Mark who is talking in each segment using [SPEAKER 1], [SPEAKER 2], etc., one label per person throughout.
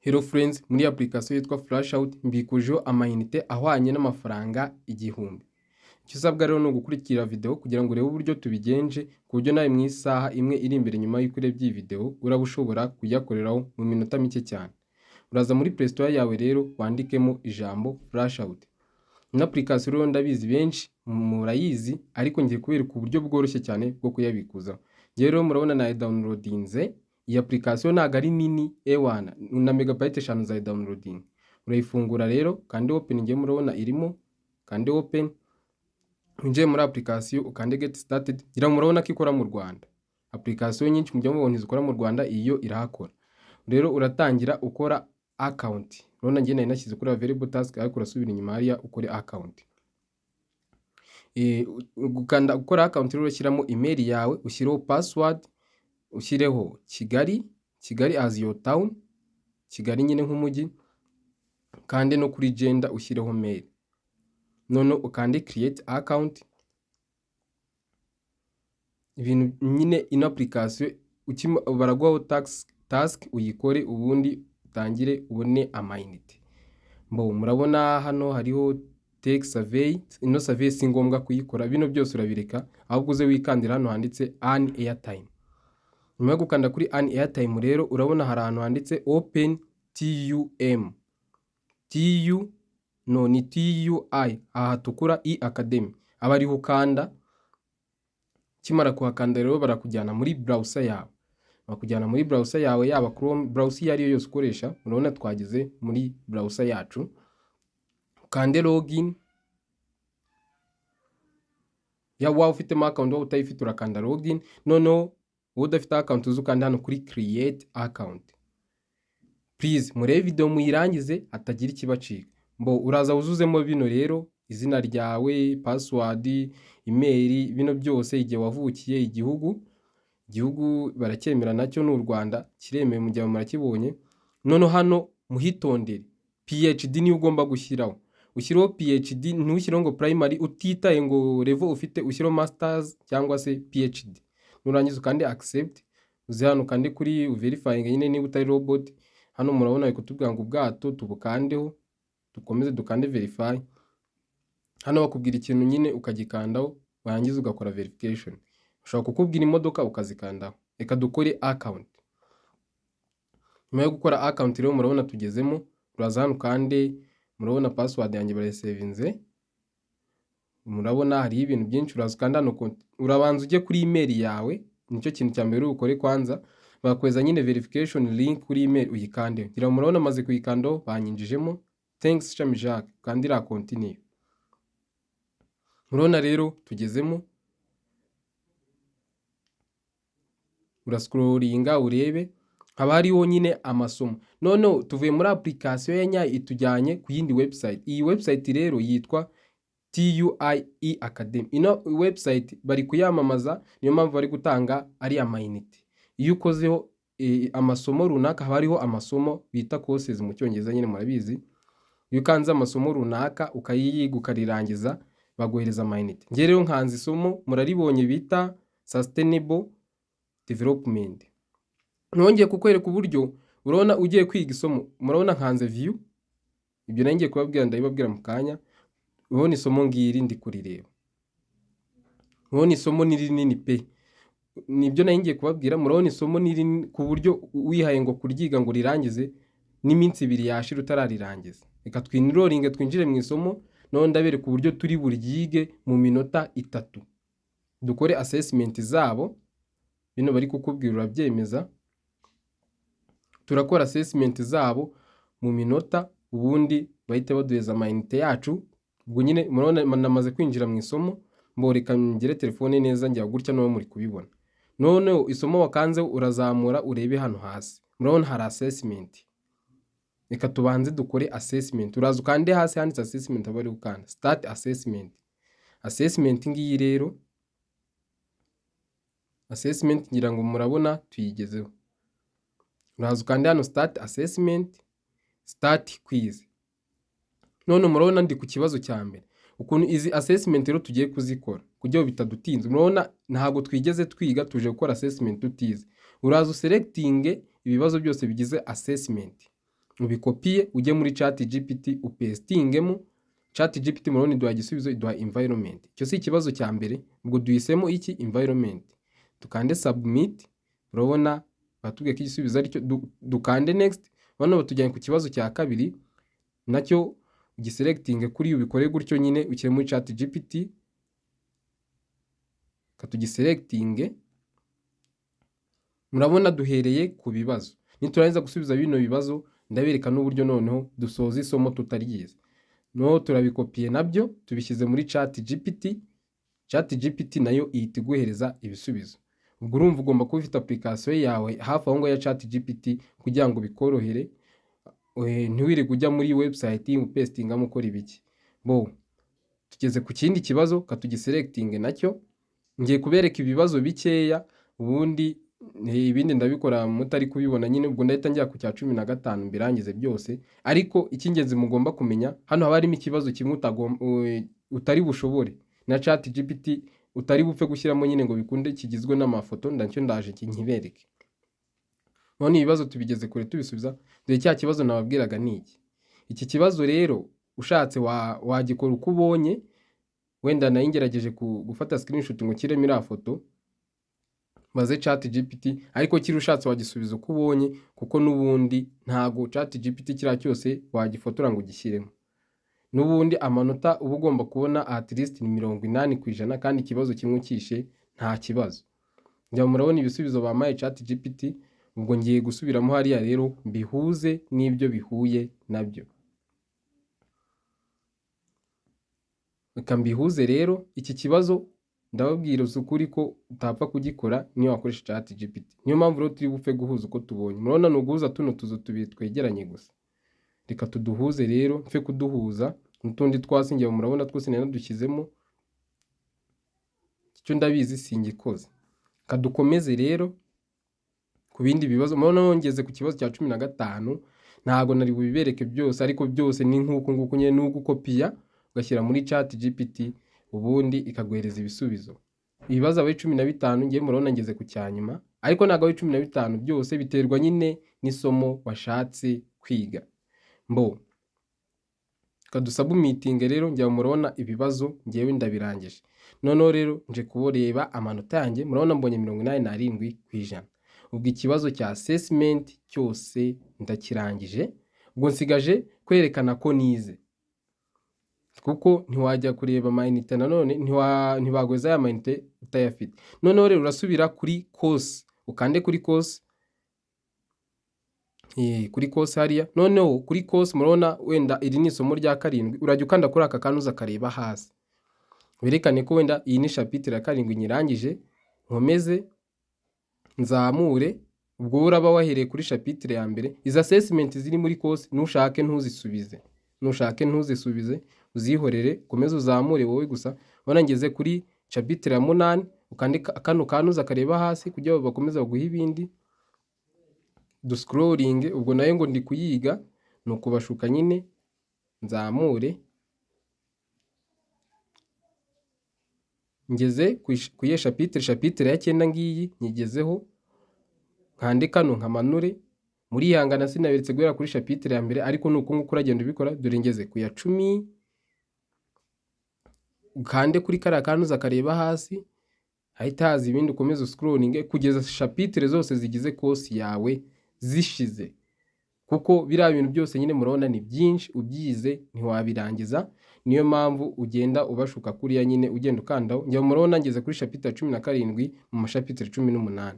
[SPEAKER 1] Hello friends, muri application yitwa Flash Out mbikujeho amayinite ahwanye n'amafaranga 1000. Icyo usabwa rero ni ugukurikira video kugira ngo urebe uburyo tubigenje ku buryo nawe mu isaha imwe iri imbere nyuma y'uko urebye iyi video uraba ushobora kuyakoreraho mu minota mike cyane. Uraza muri Play Store yawe rero wandikemo ijambo Flash Out. Ino application rero ndabizi benshi murayizi ariko ngiye kubereka uburyo bworoshye cyane bwo kuyabikuza. Ngiye rero murabona na downloadinze. Iyi application ntago ari nini E1 na megabyte 5 za downloading. Urayifungura rero kandi open, ngiye murabona irimo kandi open. Unje muri application ukande get started. Gira murabona ko ikora mu Rwanda. Application nyinshi mujya mubona izikora mu Rwanda iyo irahakora. Rero uratangira ukora account. Urabona ngiye nari nashyize kuri available task ariko urasubira inyuma hariya ukore account. Gukanda ukora account rero ushyiramo email yawe, ushyiraho password, ushyireho Kigali as your town, Kigali nyine nk'umujyi, kandi no kuri gender ushyireho mail. None ukande create account. Ibintu nyine ino application baraguhaho task uyikore ubundi utangire ubone amayinite. Murabona hano hariho take survey. Ino survey si ngombwa kuyikora, bino byose urabireka ahubwo uze wikandira hano handitse earn airtime. Nyuma yo gukanda kuri earn airtime rero urabona hari ahantu handitse open ni TUI aha tukura academy aba ariho ukanda. Kimara kuhakanda rero barakujyana muri browser yawe, yaba Chrome browser iyo ariyo yose ukoresha. Urabona twageze muri browser yacu, ukande login. Waba ufitemo account waba utayifite urakanda login. Noneho wowe udafite account uzukanda hano kuri create account. Please murebe video muyirangize hatagira ikibacika. Uraza wuzuzemo bino rero, izina ryawe, password, email, bino byose, igihe wavukiye, igihugu baracyemera nacyo n'u Rwanda kiremeye mu gihe murakibonye. None hano muhitondere PhD ni ugomba gushyiraho. Ushyiraho PhD, ntushyiraho ngo primary utitaye ngo level ufite, ushyiraho masters cyangwa se PhD. Nurangiza ukande accept, uze hano kandi kuri verifying nyine niba utari robot. Hano murabona bari kutubwira ngo ubwato tubukandeho, dukomeze dukande verify. Hano bakubwira ikintu nyine ukagikandaho, warangiza ugakora verification. Ushobora kukubwira imodoka ukazikandaho. Reka dukore account. Nyuma yo gukora account rero murabona tugezemo, uraza hano kandi murabona password yanjye barayisavinze. Murabona hari ibintu byinshi, uraza kandi hano urabanza ujye kuri email yawe, nicyo kintu cya mbere ukore kwanza. Bakweza nyine verification link kuri email uyikande. Ngira murabona maze kuyikandaho banyinjijemo. Thanks Shami Jacques, kandi ra continue. Murabona rero tugezemo, urascrollinga urebe haba hariho nyine amasomo. None tuvuye muri application ya nyayo itujyanye ku yindi website. Iyi website rero yitwa TUI Academy. Ino website bari kuyamamaza, niyo mpamvu bari gutanga ari amayinite. Iyo ukozeho amasomo runaka haba hariho amasomo bita courses mu cyongereza nyine murabizi. Iyo ukanze amasomo runaka ukayiyiga ukarirangiza baguhereza amayinite. Ngiye rero nkanze isomo muraribonye bita sustainable development. Nongeye kukwereka uburyo urabona ugiye kwiga isomo. Murabona nkanze view, ibyo nangiye kubabwira ndabibabwira mu kanya. Urabona isomo ngiri ndi kurireba, urabona isomo ni rinini pe, nibyo nangiye kubabwira. Murabona isomo ni rinini ku buryo wihaye ngo kuryiga ngo rirangize n'iminsi 2 yashira utararirangiza. Reka twinrolinge twinjire mu isomo, none ndabereka uburyo turi buryige mu minota 3. Dukore assessment zabo, bino bari kukubwira urabyemeza. Turakora assessment zabo mu minota, ubundi bahite baduheza amayinite yacu. Ubwo nyine murabona namaze kwinjira mu isomo, mboreka ngire telefone neza njya gutya no muri kubibona. None isomo wakanze urazamura urebe hano hasi, murabona hari assessment. Reka tubanze dukore assessment. Uraza ukande hasi handitse assessment abari ukanda start assessment. Assessment ngiyi rero, assessment ngira ngo murabona tuyigezeho. Uraza ukande hano start assessment, start quiz. None murabona ndi ku kibazo cya mbere. Ukuntu izi assessment rero tugiye kuzikora kugira bitadutinze. Murabona ntago twigeze twiga, tuje gukora assessment tutize. Uraza selecting ibibazo byose bigize assessment. ubikopiye ujye muri chat GPT upestingemo. Chat GPT murabona iduha igisubizo, iduha environment. Icyo si ikibazo cya mbere, ubwo duhisemo iki environment. Dukande submit, urabona batubwiye ko igisubizo ari cyo, dukande next. Urabona batujyanye ku kibazo cya kabiri, nacyo ugiselectinge kuri ubikore gutyo nyine ukire muri chat GPT katugiselectinge. Murabona duhereye ku bibazo. Niturangiza gusubiza bino bibazo ndabereka n'uburyo noneho dusoza isomo tutaryize. No turabikopiye nabyo tubishyize muri chat GPT. Chat GPT nayo ihita iguhereza ibisubizo. Ubwo urumva ugomba kuba ufite application yawe hafi aho ngo ya chat GPT kugira ngo bikorohere, ntiwire kujya muri website upestingamo ukora ibiki. Tugeze ku kindi kibazo katugiselectinge nacyo. Ngiye kubereka ibibazo bikeya, ubundi ibindi ndabikora mutari kubibona nyine. Ubwo ndahita njya ku cya 15 mbirangize byose, ariko icy'ingenzi mugomba kumenya hano haba harimo ikibazo kimwe utari bushobore na chat GPT, utari bupfe gushyiramo nyine ngo bikunde, kigizwe n'amafoto. Ndacyo ndaje kinkibereke. None ibibazo tubigeze kure tubisubiza. Dore cya kibazo nababwiraga ni iki kibazo rero ushatse wagikora uko ubonye. Wenda nayingerageje gufata screenshot ngo kiremo iriya foto maze chat GPT, ariko kiri ushatse wagisubiza uko ubonye, kuko n'ubundi ntago chat GPT kiriya cyose wagifotora ngo ugishyiremo. N'ubundi amanota uba ugomba kubona at least ni 80%, kandi ikibazo kimwe ukishe nta kibazo. Njya murabona ibisubizo bamaye chat GPT. Ubwo ngiye gusubiramo hariya rero mbihuze n'ibyo bihuye nabyo. Reka mbihuze rero. Iki kibazo ndababwira ukuri ko utapfa kugikora niyo wakoresha chat GPT. Niyo mpamvu rero turi bupfe guhuza uko tubonye. Murabona no guhuza tuno tuzo tubiri twegeranye gusa. Reka tuduhuze rero, mfe kuduhuza n'utundi twasingiye. Murabona twose nari nadushyizemo. Icyo ndabizi singikoze. Kadukomeze rero ku bindi bibazo. Murabona nongeze ku kibazo cya 15. Ntago nari bubibereke byose, ariko byose ni nk'uko nguko nyine n'ugukopiya ugashyira muri chat GPT, ubundi ikaguhereza ibisubizo. Ibibazo abaye 15 ngiye murabona ngeze ku cyanyuma, ariko ntago abaye 15 byose biterwa nyine n'isomo washatse kwiga. Kadusaba meeting rero njya murabona ibibazo ngiyewe ndabirangije. Noneho rero nje kuboreba amanota yanjye. Murabona mbonye 87%. Ubwo ikibazo cya assessment cyose ndakirangije. Ubwo nsigaje kwerekana ko nize, kuko ntiwajya kureba inite nanone ntibagweza ya inite utayafite. Noneho rero urasubira kuri course, ukande kuri course, kuri course hariya. Noneho kuri course murabona wenda iri ni isomo rya 7, urajya ukanda kuri aka kantu uzakareba hasi, werekane ko wenda iyi ni chapitre ya 7 nyirangije, nkomeze nzamure. Ubwo uraba wahereye kuri chapitre ya mbere. Izi assessment ziri muri course nushake ntuzisubize, uzihorere, komeza uzamure wowe gusa. Ubona ngeze kuri chapitre ya 8, ukande kano kantu uzakareba hasi kugira bakomeza baguha ibindi. Scrolling, ubwo nayo ngo ndi kuyiga, nuko bashuka nyine nzamure. Ngeze ku ye chapitre ya 9 ngiyi nyigezeho, nkande kano nkamanure. Muri ihangana sinaberetse guhera kuri chapitre ya mbere, ariko nuko nguko uragenda ubikora. Dore ngeze ku ya 10, ukande kuri kara kantu uzakareba hasi, hahita haza ibindi, ukomeza scrolling kugeza chapitre zose zigize course yawe zishize, kuko biriya bintu byose nyine murabona ni byinshi, ubyize ntiwabirangiza. Niyo mpamvu ugenda ubashuka kuriya nyine ugenda ukandaho. Njya murabona ngeze kuri chapitre 17 mu mashapitre 18.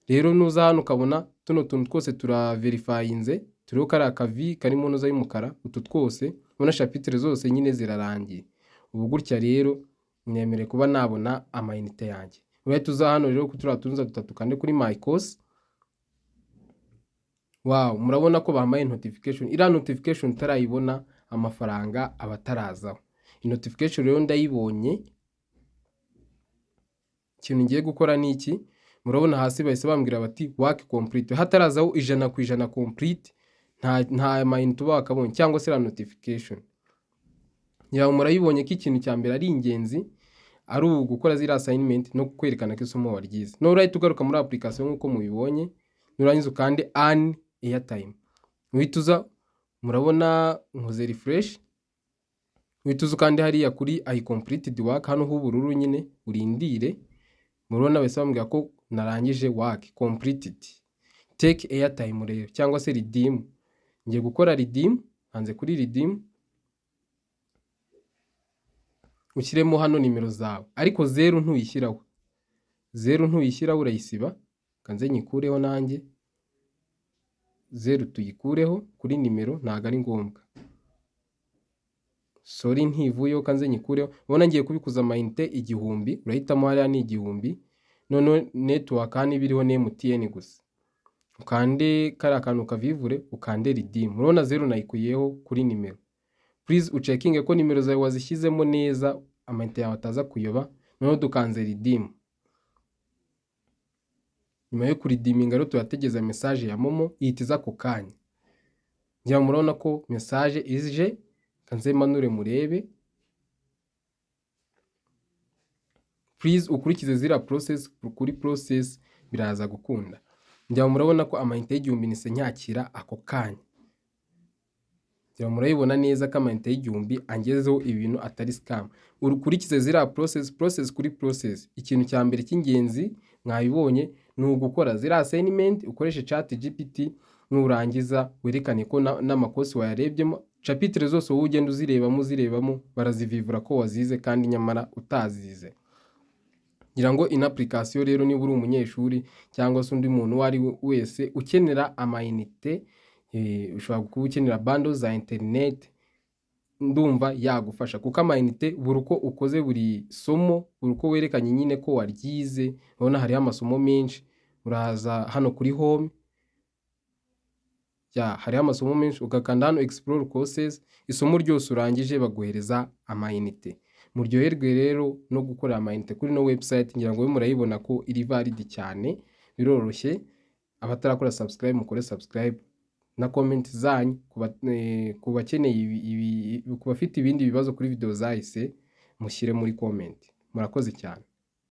[SPEAKER 1] Rero nuza hano ukabona tuno tuntu twose turaverifyinze, turiho kari akavi karimo noza y'umukara. Utu twose ubona chapitre zose nyine zirarangiye. Ubu gutya rero nemere kuba nabona amayinite yanjye. Urahita uza hano rero kuturatuza dutatu kande kuri my course. Murabona ko bamaye notification. Ira notification utarayibona amafaranga abatarazaho. Notification rero ndayibonye. Ikintu ngiye gukora ni iki? Murabona hasi bahise bambwira bati work complete. Hatarazaho 100% complete, nta mayinite uba wakabonye cyangwa se notification. Yawe murayibonye ko ikintu cya mbere ari ingenzi ari gukora zira assignment no kwerekana ko isomo waryize. No right ugaruka muri application nkuko mubibonye, nurangiza ukande earn airtime. uhita uza murabona nkoze refresh, uhita uza kandi hariya kuri I completed work hano h'ubururu nyine urindire, murabona bahise bambwira ko narangije work completed. Take airtime rero cyangwa se redeem, ngiye gukora redeem, hanze kuri redeem ushyiremo hano nimero zawe, ariko 0 ntuyishyiraho, 0 ntuyishyiraho urayisiba, kanze nyikureho nanjye 0 tuyikureho kuri nimero ntago ari ngombwa, sorry ntivuyeho kanze nyikureho. Ubona ngiye kubikuza amayinite 1000, urahitamo hariya ni 1000, none network hano ibiriho ni MTN gusa, ukande kari akantu kavivure ukande redeem, urabona 0 nayikuyeho kuri nimero. Please ucekinge ko nimero zawe wazishyizemo neza, amayinite yawe ataza kuyoba. Noneho dukanze redeem, nyuma yo kuridiminga rero turategeza message ya momo ihitiza ako kanya. Ngira murabona ko message ije, kanze manure murebe. Please ukurikize zira process, kuri process biraza gukunda. Ngira murabona ko amayinite y'igihumbi nise nyakira ako kanya. Ngira murayibona neza ko amayinite y'igihumbi angezeho ibintu atari scam. Urukurikize zira process kuri process. Ikintu cya mbere cy'ingenzi mwabibonye ni ugukora zira assignment, ukoreshe chat GPT, nurangiza werekane ko n'amakosi wayarebyemo. Chapitre zose wowe ugenda uzirebamo barazivivura ko wazize kandi nyamara utazize. Ngira ngo in application rero niba uri umunyeshuri cyangwa se undi muntu wari wese ukenera amayinite, ushobora kuba ukenera bundles za internet, ndumva yagufasha kuko amayinite buri uko ukoze buri somo, buri uko werekanye nyine ko waryize. Urabona hariho amasomo menshi, uraza hano kuri home, hariho amasomo menshi, ugakanda hano explore courses, isomo ryose urangije baguhereza amayinite. Muryoherwe rero no gukora amayinite kuri no website, ngira ngo murayibona ko iri valid cyane, biroroshye. Abatarakora subscribe mukore subscribe, na comment zanyu kubakeneye kubafite ibindi bibazo kuri video zahise mushyire muri comment. Murakoze cyane.